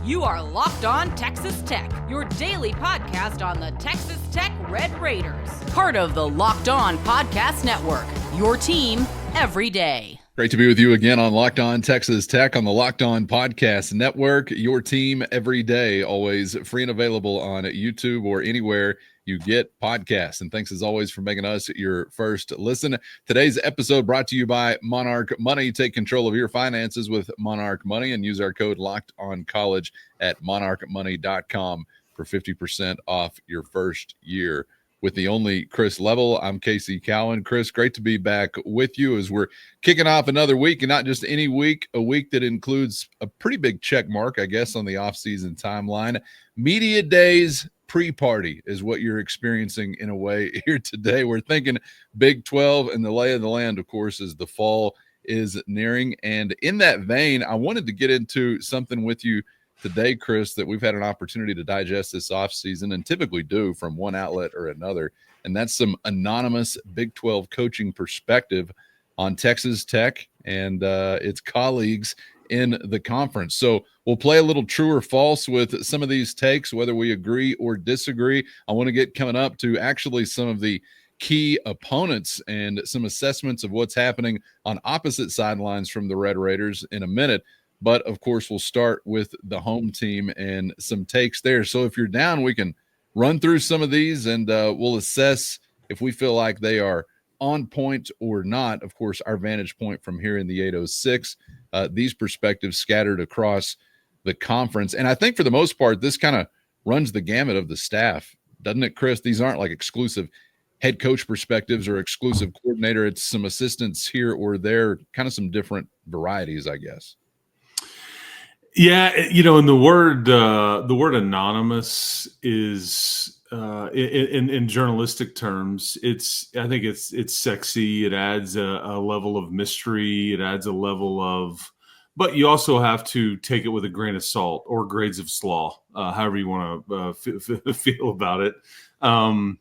You are Locked On Texas Tech, your daily podcast on the Texas Tech Red Raiders. Part of the Locked On Podcast Network, your team every day. Great to be with you again on Locked On Texas Tech on the Locked On Podcast Network, your team every day, always free and available on YouTube or anywhere you get podcasts. And thanks as always for making us your first listen. Today's episode brought to you by Monarch Money. Take control of your finances with Monarch Money and use our code LOCKEDONCollege at monarchmoney.com for 50% off your first year. With the only Chris Level, I'm Casey Cowan. Chris, great to be back with you as we're kicking off another week, and not just any week, a week that includes a pretty big check mark, I guess, on the offseason timeline. Media Days pre-party is what you're experiencing in a way here today. We're thinking Big 12, and the lay of the land, of course, is the fall is nearing. And in that vein, I wanted to get into something with you today, Chris, that we've had an opportunity to digest this offseason and typically do from one outlet or another, and that's some anonymous Big 12 coaching perspective on Texas Tech and its colleagues in the conference. So we'll play a little true or false with some of these takes, whether we agree or disagree. I want to get coming up to actually some of the key opponents and some assessments of what's happening on opposite sidelines from the Red Raiders in a minute. But, of course, we'll start with the home team and some takes there. So if you're down, we can run through some of these and we'll assess if we feel like they are on point or not. Of course, our vantage point from here in the 806, these perspectives scattered across the conference. And I think for the most part, this kind of runs the gamut of the staff, doesn't it, Chris? These aren't like exclusive head coach perspectives or exclusive coordinator. It's some assistants here or there, kind of some different varieties, I guess. Yeah, and the word anonymous is in journalistic terms. I think it's sexy. It adds a level of mystery. It adds a level of, but you also have to take it with a grain of salt or grades of slaw, however you want to feel about it. And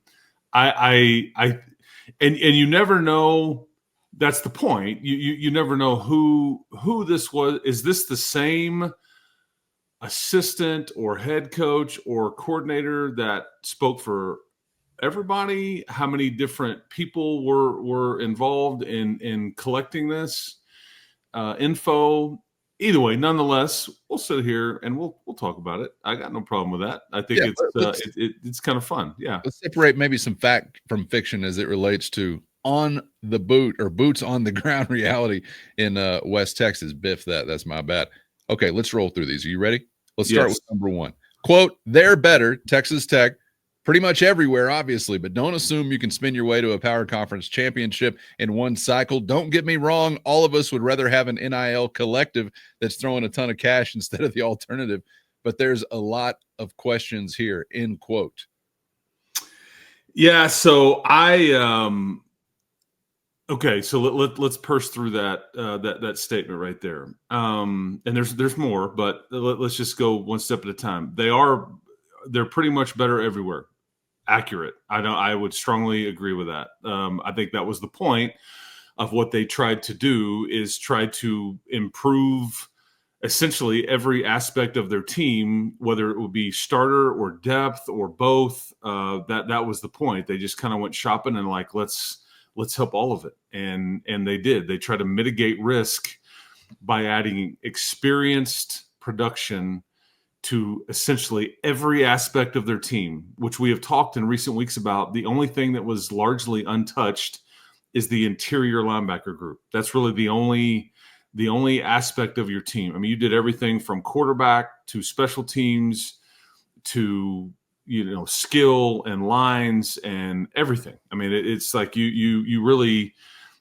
you never know. That's the point. You never know who this was. Is this the same assistant or head coach or coordinator that spoke for everybody? How many different people were involved in collecting this info? Either way, nonetheless, we'll sit here and we'll talk about it. I got no problem with that. I think it's kind of fun. Yeah. Let's separate maybe some fact from fiction as it relates to on the boot or boots on the ground reality in West Texas. Biff, that's my bad. Okay, let's roll through these. Are you ready? Let's start with number one. Quote, they're better, Texas Tech, pretty much everywhere, obviously, but don't assume you can spin your way to a power conference championship in one cycle. Don't get me wrong. All of us would rather have an NIL collective that's throwing a ton of cash instead of the alternative, but there's a lot of questions here, end quote. Yeah, so okay, so let's purse through that statement right there. And there's more, but let's just go one step at a time. They're pretty much better everywhere. Accurate. I would strongly agree with that. I think that was the point of what they tried to do, is try to improve essentially every aspect of their team, whether it would be starter or depth or both. That was the point. They just kind of went shopping and like, let's help all of it. And they did. They tried to mitigate risk by adding experienced production to essentially every aspect of their team, which we have talked in recent weeks about. The only thing that was largely untouched is the interior linebacker group. That's really the only aspect of your team. I mean, you did everything from quarterback to special teams to skill and lines and everything. I mean, it's like you really,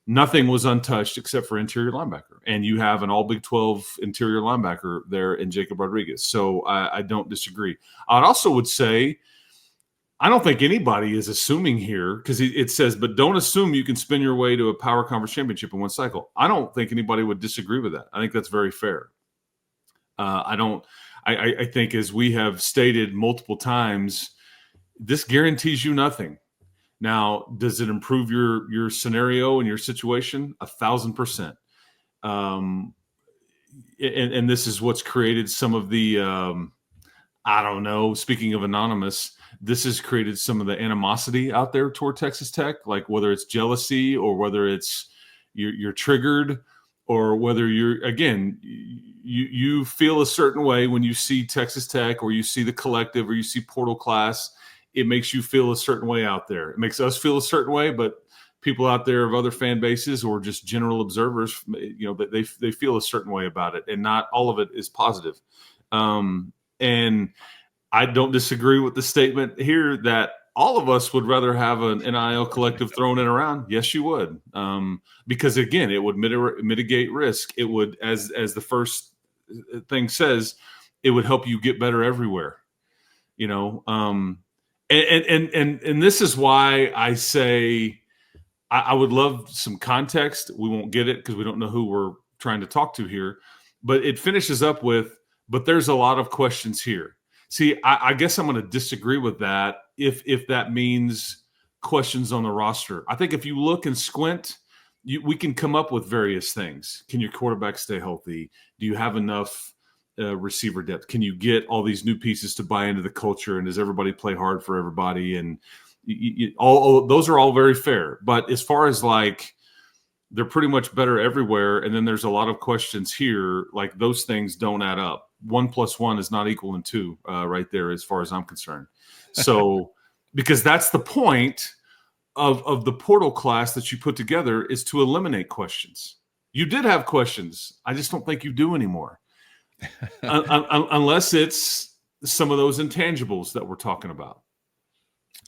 nothing was untouched except for interior linebacker. And you have an all Big 12 interior linebacker there in Jacob Rodriguez. So I don't disagree. I also would say, I don't think anybody is assuming here, because it says, but don't assume you can spin your way to a power conference championship in one cycle. I don't think anybody would disagree with that. I think that's very fair. I think, as we have stated multiple times, this guarantees you nothing. Now, does it improve your scenario and your situation? 1,000%. And this is what's created some of the I don't know. Speaking of anonymous, this has created some of the animosity out there toward Texas Tech, like whether it's jealousy or whether it's you're triggered, or whether you feel a certain way when you see Texas Tech or you see the collective or you see Portal Class. It makes you feel a certain way out there. It makes us feel a certain way, but people out there of other fan bases or just general observers, they feel a certain way about it, and not all of it is positive. And I don't disagree with the statement here that all of us would rather have an NIL collective thrown in around. Yes, you would. Because again, it would mitigate risk. It would, as the first thing says, it would help you get better everywhere. And this is why I say I would love some context. We won't get it because we don't know who we're trying to talk to here. But it finishes up with, but there's a lot of questions here. See, I guess I'm going to disagree with that if that means questions on the roster. I think if you look and squint, we can come up with various things. Can your quarterback stay healthy? Do you have enough receiver depth? Can you get all these new pieces to buy into the culture? And does everybody play hard for everybody? And all those are all very fair. But as far as like they're pretty much better everywhere, and then there's a lot of questions here, like those things don't add up. 1 + 1 is not equal to 2 right there, as far as I'm concerned. So because that's the point of the portal class that you put together, is to eliminate questions. You did have questions. I just don't think you do anymore. Unless it's some of those intangibles that we're talking about.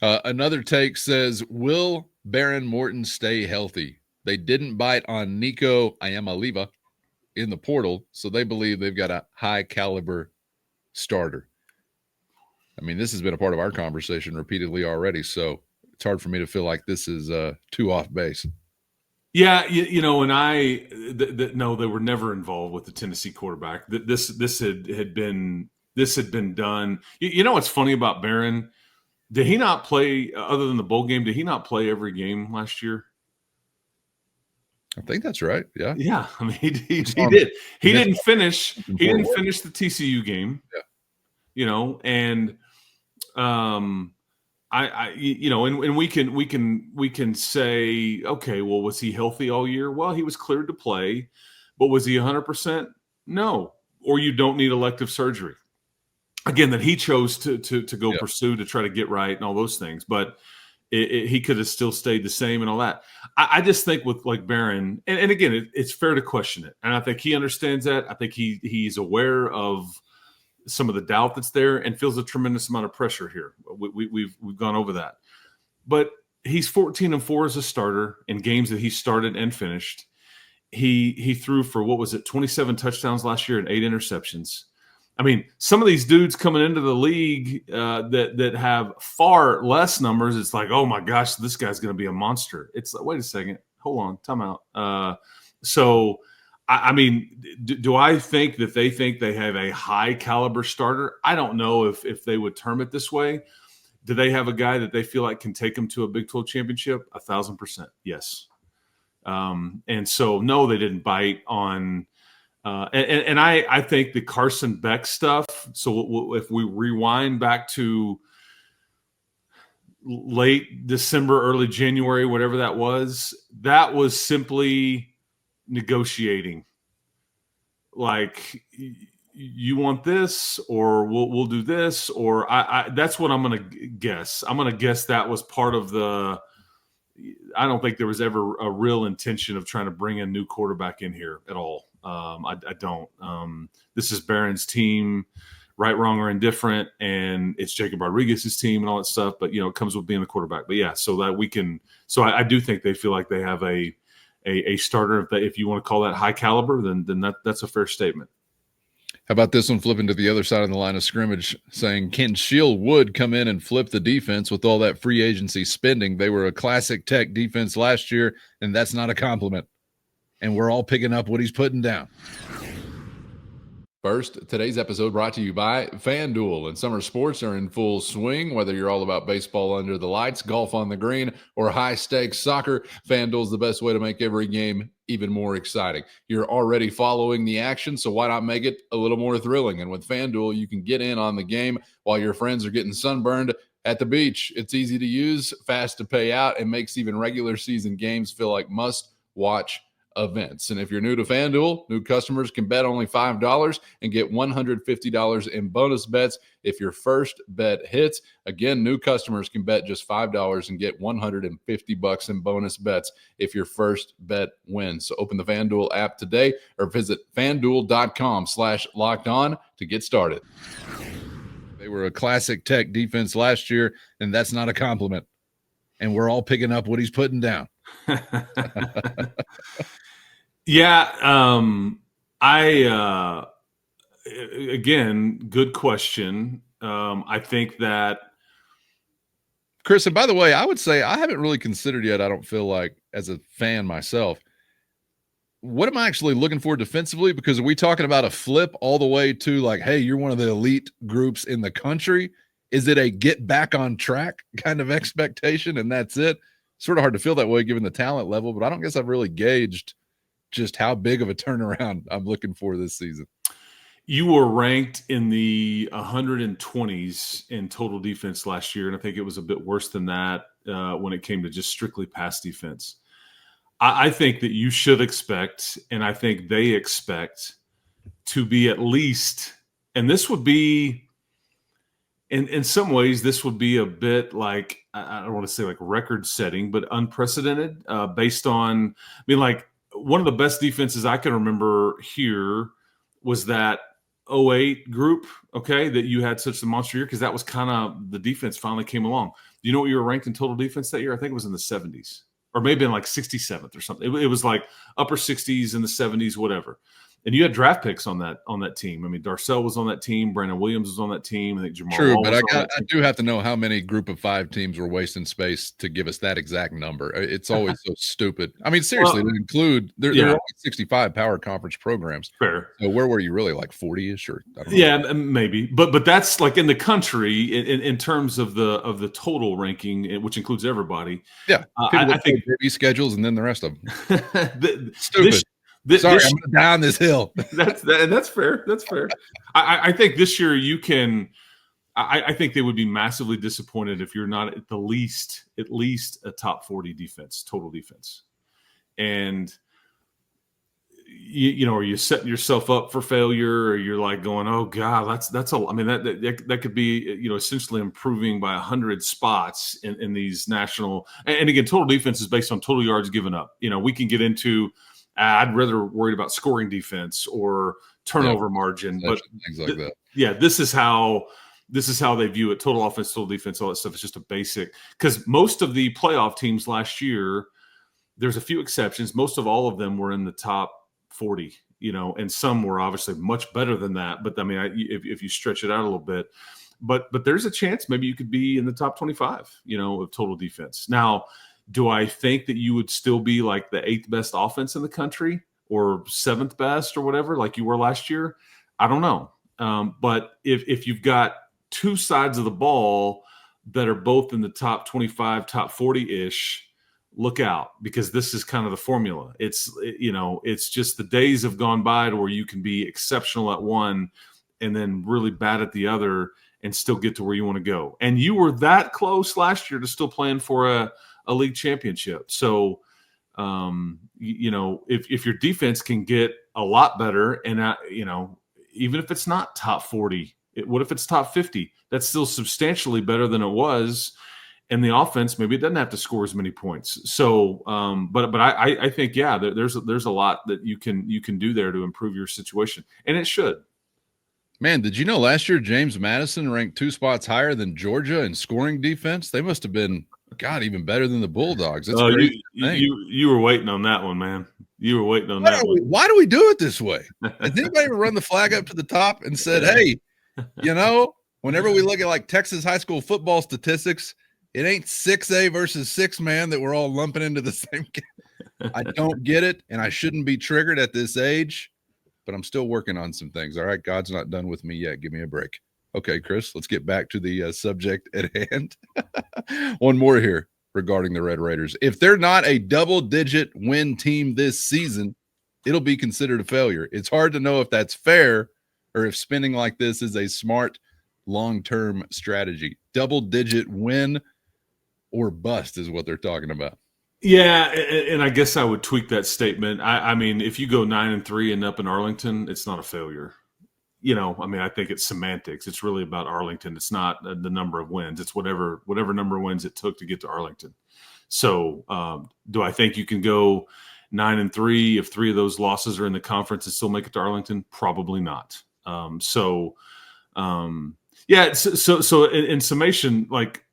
Another take says, will Baron Morton stay healthy? They didn't bite on Nico Iamaleava in the portal, so they believe they've got a high caliber starter. I mean, this has been a part of our conversation repeatedly already, so it's hard for me to feel like this is too off base. Yeah, and no, they were never involved with the Tennessee quarterback. This had been done. You know what's funny about Barron? Did he not play, other than the bowl game, did he not play every game last year? I think that's right. Yeah. Yeah. I mean, he did. He didn't finish the TCU game. Yeah. And and we can say, okay, well, was he healthy all year? Well, he was cleared to play, but was he 100%? No. Or you don't need elective surgery. Again, that he chose to go pursue to try to get right and all those things, but he could have still stayed the same and all that. I just think with like Barron, and again, it's fair to question it, and I think he understands that. I think he's aware of some of the doubt that's there and feels a tremendous amount of pressure here. We've gone over that, but he's 14-4 as a starter in games that he started and finished. He threw for, what was it, 27 touchdowns last year and 8 interceptions. I mean, some of these dudes coming into the league that have far less numbers, it's like, oh my gosh, this guy's going to be a monster. It's like, wait a second, hold on, time out. So, I mean, do I think that they think they have a high caliber starter? I don't know if they would term it this way. Do they have a guy that they feel like can take them to a Big 12 championship? 1,000%, yes. And so, no, they didn't bite on. And I think the Carson Beck stuff, so if we rewind back to late December, early January, whatever that was simply negotiating. Like, you want this, or we'll do this, or I that's what I'm going to guess. I'm going to guess that was part of the – I don't think there was ever a real intention of trying to bring a new quarterback in here at all. I don't. This is Barron's team, right, wrong, or indifferent, and it's Jacob Rodriguez's team and all that stuff. But it comes with being the quarterback. But yeah, so that we can. So I do think they feel like they have a starter. If you want to call that high caliber, then that's a fair statement. How about this one flipping to the other side of the line of scrimmage, saying, can Shield Wood come in and flip the defense with all that free agency spending? They were a classic Tech defense last year, and that's not a compliment. And we're all picking up what he's putting down. First, today's episode brought to you by FanDuel, and summer sports are in full swing. Whether you're all about baseball under the lights, golf on the green, or high-stakes soccer, FanDuel's the best way to make every game even more exciting. You're already following the action, so why not make it a little more thrilling? And with FanDuel, you can get in on the game while your friends are getting sunburned at the beach. It's easy to use, fast to pay out, and makes even regular season games feel like must-watch events. And if you're new to FanDuel, new customers can bet only $5 and get $150 in bonus bets if your first bet hits. Again, new customers can bet just $5 and get $150 in bonus bets if your first bet wins. So open the FanDuel app today or visit FanDuel.com/lockedon to get started. They were a classic Tech defense last year, and that's not a compliment. And we're all picking up what he's putting down. Yeah. Again, good question. I think that Chris, and by the way, I would say I haven't really considered yet, I don't feel like, as a fan myself, what am I actually looking for defensively? Because are we talking about a flip all the way to like, hey, you're one of the elite groups in the country? Is it a get back on track kind of expectation and that's it? Sort of hard to feel that way given the talent level, but I don't guess I've really gauged just how big of a turnaround I'm looking for this season. You were ranked in the 120s in total defense last year, and I think it was a bit worse than that when it came to just strictly pass defense. I think that you should expect, and I think they expect, to be at least, and this would be, in some ways, this would be a bit like, I don't want to say like record setting, but unprecedented based on, I mean, like one of the best defenses I can remember here was that 08 group, okay, that you had such a monster year because that was kind of the defense finally came along. Do you know what you were ranked in total defense that year? I think it was in the 70s or maybe in like 67th or something. It was like upper 60s in the 70s, whatever. And you had draft picks on that team. I mean, Darcel was on that team. Brandon Williams was on that team. I think Jamal. True, but I do have to know how many group of 5 teams were wasting space to give us that exact number. It's always so stupid. I mean, seriously, to include there are only 65 power conference programs. Fair. So where were you really, like 40-ish or? I don't know. Yeah, maybe. But that's like in the country in terms of the total ranking, which includes everybody. Yeah, I think baby schedules and then the rest of them. Stupid. Sorry, I'm going to die on this hill. That's fair. That's fair. I think this year you can. I think they would be massively disappointed if you're not at least a top 40 defense, total defense, and you know, are you setting yourself up for failure, or you're like going, oh God, that's a. I mean that could be, you know, essentially improving by 100 spots in these national. And again, total defense is based on total yards given up. You know, we can get into. I'd rather worried about scoring defense or turnover margin, but things like that. Yeah, this is how they view it. Total offense, total defense, all that stuff is just a basic. Because most of the playoff teams last year, there's a few exceptions. Most of all of them were in the top 40, you know, and some were obviously much better than that. But I mean, if you stretch it out a little bit, but there's a chance maybe you could be in the top 25, you know, of total defense. Now, do I think that you would still be like the 8th best offense in the country or 7th best or whatever, like you were last year? I don't know. But if you've got two sides of the ball that are both in the top 25, top 40-ish, look out, because this is kind of the formula. It's, you know, it's just the days have gone by to where you can be exceptional at one and then really bad at the other and still get to where you want to go. And you were that close last year to still playing for a league championship. So, you know, if your defense can get a lot better and, you know, even if it's not top 40, what if it's top 50? That's still substantially better than it was. And the offense, maybe it doesn't have to score as many points. So, but I think, yeah, there's a lot that you can do there to improve your situation. And it should. Man, did you know last year James Madison ranked 2 spots higher than Georgia in scoring defense? They must have been, God, even better than the Bulldogs. That's crazy. You were waiting on that one, man. You were waiting on that one. Why do we do it this way? Has anybody ever run the flag up to the top and said, hey, you know, whenever we look at like Texas high school football statistics, it ain't 6A versus 6-man that we're all lumping into the same game. I don't get it, and I shouldn't be triggered at this age. but I'm still working on some things. All right, God's not done with me yet. Give me a break. Okay, Chris, let's get back to the subject at hand. One more here regarding the Red Raiders. If they're not a double-digit win team this season, it'll be considered a failure. It's hard to know if that's fair or if spending like this is a smart long-term strategy. Double-digit win or bust is what they're talking about. Yeah, and I guess I would tweak that statement. I mean, if you go 9-3 and up in Arlington, it's not a failure. I think it's semantics. It's really about Arlington. It's not the number of wins. It's whatever number of wins it took to get to Arlington. So do I think you can go 9-3 if 3 of those losses are in the conference and still make it to Arlington? Probably not. So in summation, like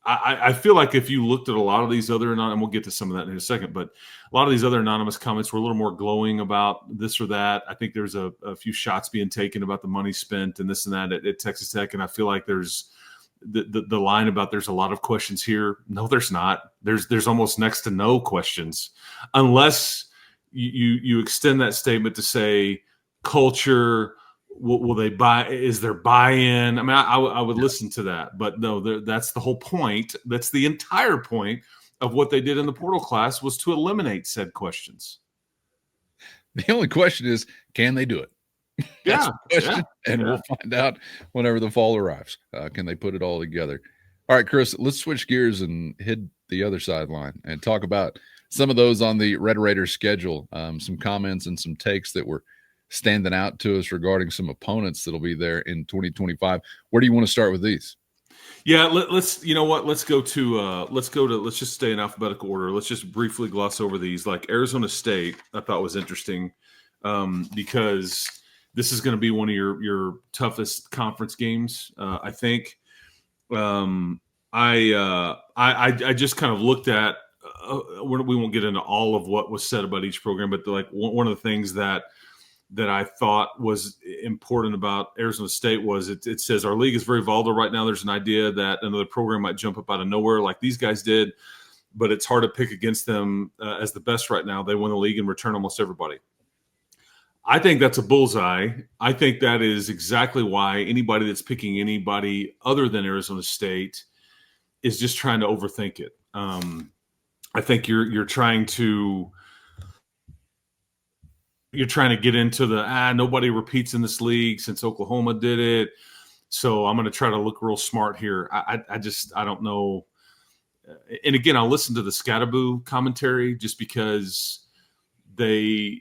I feel like if you looked at a lot of these other, and we'll get to some of that in a second, but a lot of these other anonymous comments were a little more glowing about this or that. I think there's a few shots being taken about the money spent and this and that at Texas Tech. And I feel like there's the line about there's a lot of questions here. No, there's not. There's almost next to no questions unless you extend that statement to say culture. Will they buy? Is there buy-in? I mean, I would listen to that, but no, that's the whole point. That's the entire point of what they did in the portal class was to eliminate said questions. The only question is, can they do it? That's the question, and we'll find out whenever the fall arrives. Can they put it all together? All right, Chris, let's switch gears and hit the other sideline and talk about some of those on the Red Raiders schedule, some comments and some takes that were standing out to us regarding some opponents that'll be there in 2025. Where do you want to start with these? Yeah, let's just stay in alphabetical order. Let's just briefly gloss over these. Like Arizona State, I thought was interesting because this is going to be one of your toughest conference games. I think I just kind of looked at we won't get into all of what was said about each program, but one of the things that I thought was important about Arizona State was it says our league is very volatile right now. There's an idea that another program might jump up out of nowhere like these guys did, but it's hard to pick against them as the best right now. They won the league and return almost everybody. I think that's a bullseye. I think that is exactly why anybody that's picking anybody other than Arizona State is just trying to overthink it. I think you're trying to get into the nobody repeats in this league since Oklahoma did it. So I'm going to try to look real smart here. I don't know. And again, I'll listen to the Scattaboo commentary just because Kanye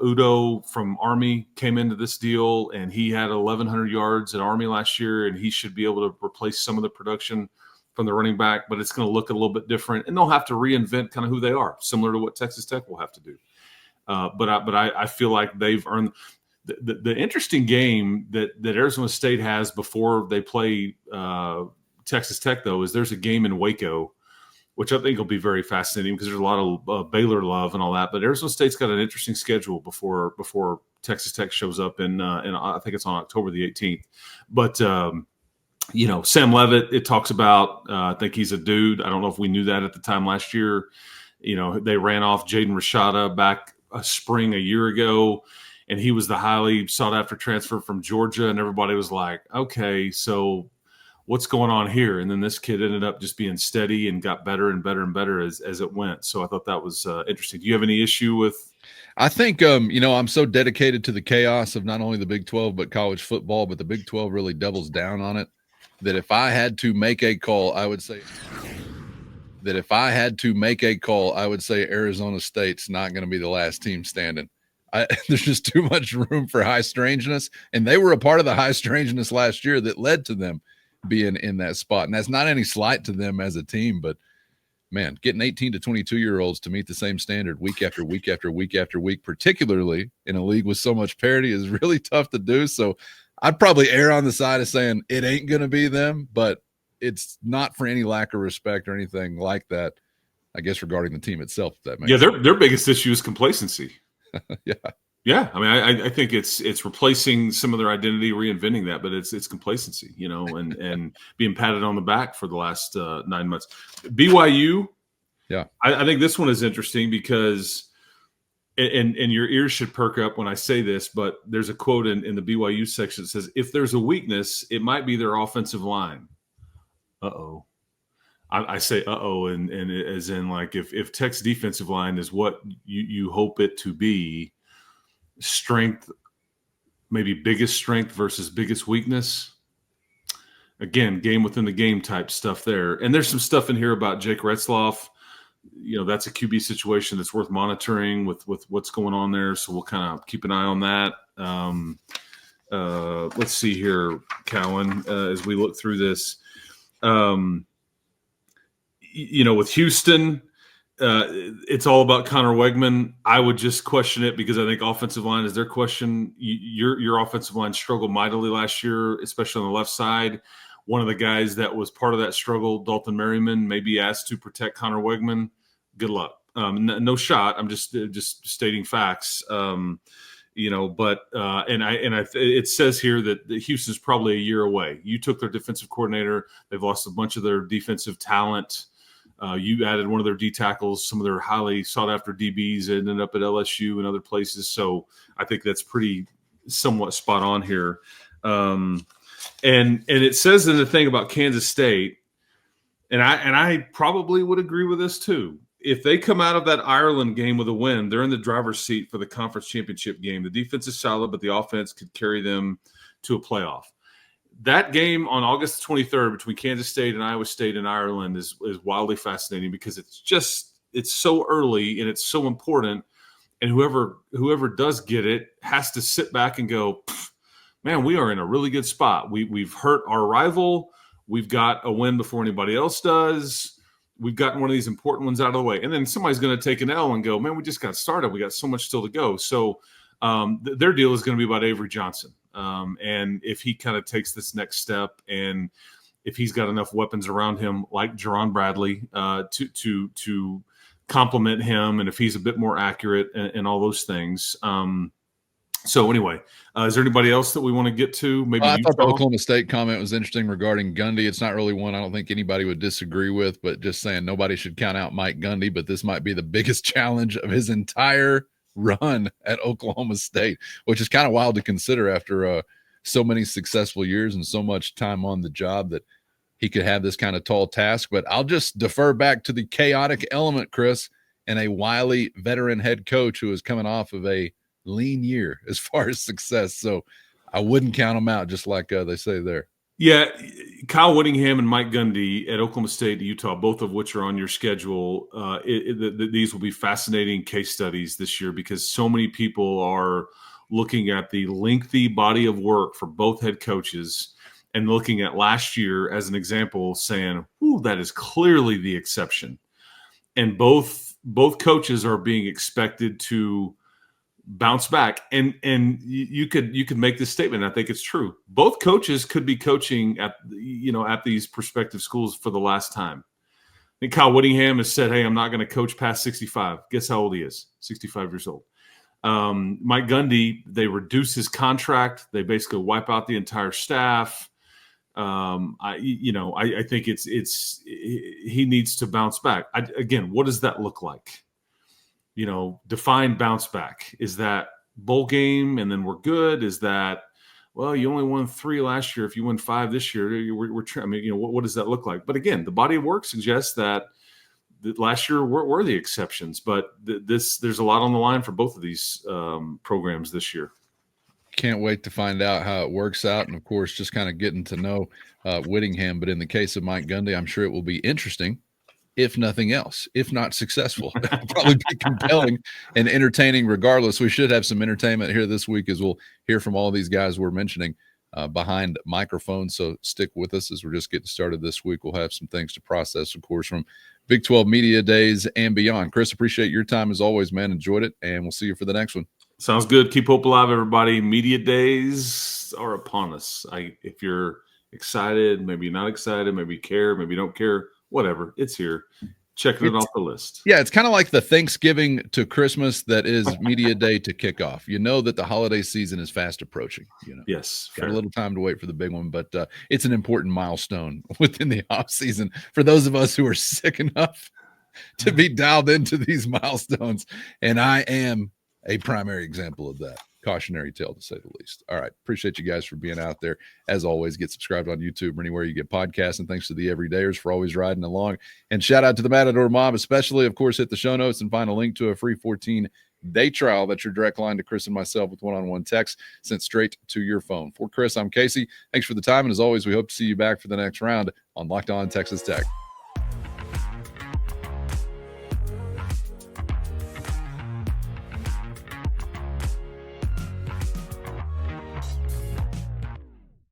Udo from Army came into this deal and he had 1,100 yards at Army last year and he should be able to replace some of the production from the running back, but it's going to look a little bit different and they'll have to reinvent kind of who they are, similar to what Texas Tech will have to do. But I feel like they've earned the interesting game that Arizona State has before they play Texas Tech, though, is there's a game in Waco, which I think will be very fascinating because there's a lot of Baylor love and all that. But Arizona State's got an interesting schedule before Texas Tech shows up in I think it's on October the 18th. But Sam Leavitt, it talks about. I think he's a dude. I don't know if we knew that at the time last year. They ran off Jaden Rashada back a spring a year ago, and he was the highly sought after transfer from Georgia, and everybody was like, okay, so what's going on here? And then this kid ended up just being steady and got better and better and better as it went. So I thought that was interesting. Do you have any issue with? I think, I'm so dedicated to the chaos of not only the Big 12, but college football, but the Big 12 really doubles down on it, that if I had to make a call, I would say Arizona State's not going to be the last team standing. There's just too much room for high strangeness, and they were a part of the high strangeness last year that led to them being in that spot. And that's not any slight to them as a team, but man, getting 18 to 22-year-olds to meet the same standard week after week after week after week, particularly in a league with so much parity, is really tough to do. So I'd probably err on the side of saying it ain't going to be them, but it's not for any lack of respect or anything like that, I guess, regarding the team itself. If that makes sense. Their biggest issue is complacency. Yeah. I mean, I think it's replacing some of their identity, reinventing that, but it's complacency, and being patted on the back for the last 9 months. BYU. Yeah. I think this one is interesting because and your ears should perk up when I say this, but there's a quote in the BYU section that says, if there's a weakness, it might be their offensive line. Uh-oh. I say uh-oh, and as in, like, if Tech's defensive line is what you hope it to be, strength, maybe biggest strength versus biggest weakness. Again, game within the game type stuff there. And there's some stuff in here about Jake Retzloff. That's a QB situation that's worth monitoring with what's going on there. So we'll kind of keep an eye on that. Let's see here, Cowan, as we look through this. With Houston, it's all about Connor Wegman. I would just question it because I think offensive line is their question. Your offensive line struggled mightily last year, especially on the left side. One of the guys that was part of that struggle, Dalton Merriman, may be asked to protect Connor Wegman. Good luck. No shot. I'm just stating facts. It says here that Houston's probably a year away. You took their defensive coordinator. They've lost a bunch of their defensive talent. You added one of their D tackles. Some of their highly sought after DBs ended up at LSU and other places. So I think that's pretty somewhat spot on here. And it says in the thing about Kansas State, and I probably would agree with this too. If they come out of that Ireland game with a win, they're in the driver's seat for the conference championship game. The defense is solid, but the offense could carry them to a playoff. That game on August 23rd between Kansas State and Iowa State in Ireland is wildly fascinating because it's so early and it's so important. And whoever does get it has to sit back and go, man, we are in a really good spot. We've hurt our rival. We've got a win before anybody else does. We've gotten one of these important ones out of the way. And then somebody's going to take an L and go, man, we just got started. We got so much still to go. So their deal is going to be about Avery Johnson. And if he kind of takes this next step and if he's got enough weapons around him, like Jerron Bradley, to complement him, and if he's a bit more accurate and all those things. So anyway, is there anybody else that we want to get to? Maybe I thought the Oklahoma State comment was interesting regarding Gundy. It's not really one I don't think anybody would disagree with, but just saying nobody should count out Mike Gundy, but this might be the biggest challenge of his entire run at Oklahoma State, which is kind of wild to consider after so many successful years and so much time on the job that he could have this kind of tall task. But I'll just defer back to the chaotic element, Chris, and a wily veteran head coach who is coming off of a lean year as far as success. So I wouldn't count them out, just like they say there. Yeah, Kyle Whittingham and Mike Gundy at Oklahoma State, Utah, both of which are on your schedule. These will be fascinating case studies this year because so many people are looking at the lengthy body of work for both head coaches and looking at last year as an example, saying, "Ooh, that is clearly the exception." And both coaches are being expected to bounce back, and you could make this statement. I think it's true. Both coaches could be coaching at these prospective schools for the last time. I think Kyle Whittingham has said, "Hey, I'm not going to coach past 65." Guess how old he is? 65 years old. Mike Gundy, they reduce his contract. They basically wipe out the entire staff. I think he needs to bounce back. Again, what does that look like? Define bounce back. Is that bowl game and then we're good? Is that, well, you only won 3 last year. If you win 5 this year, what does that look like? But again, the body of work suggests that last year were the exceptions, but there's a lot on the line for both of these programs this year. Can't wait to find out how it works out. And of course, just kind of getting to know Whittingham. But in the case of Mike Gundy, I'm sure it will be interesting. If nothing else, if not successful, it'll probably be compelling and entertaining regardless. We should have some entertainment here this week as we'll hear from all these guys we're mentioning behind microphones. So stick with us as we're just getting started this week. We'll have some things to process, of course, from Big 12 Media Days and beyond. Chris, appreciate your time as always, man. Enjoyed it, and we'll see you for the next one. Sounds good. Keep hope alive, everybody. Media Days are upon us. If you're excited, maybe not excited, maybe care, maybe don't care, whatever, it's here. Checking it off the list. Yeah, it's kind of like the Thanksgiving to Christmas that is Media Day to kickoff. You know that the holiday season is fast approaching. Yes, got a little time to wait for the big one, but it's an important milestone within the off season for those of us who are sick enough to be dialed into these milestones. And I am a primary example of that. Cautionary tale, to say the least. All right. Appreciate you guys for being out there. As always, get subscribed on YouTube or anywhere you get podcasts. And thanks to the everydayers for always riding along. And shout out to the Matador Mob, especially, of course, hit the show notes and find a link to a free 14-day trial. That's your direct line to Chris and myself with one-on-one text sent straight to your phone. For Chris, I'm Casey. Thanks for the time. And as always, we hope to see you back for the next round on Locked On Texas Tech.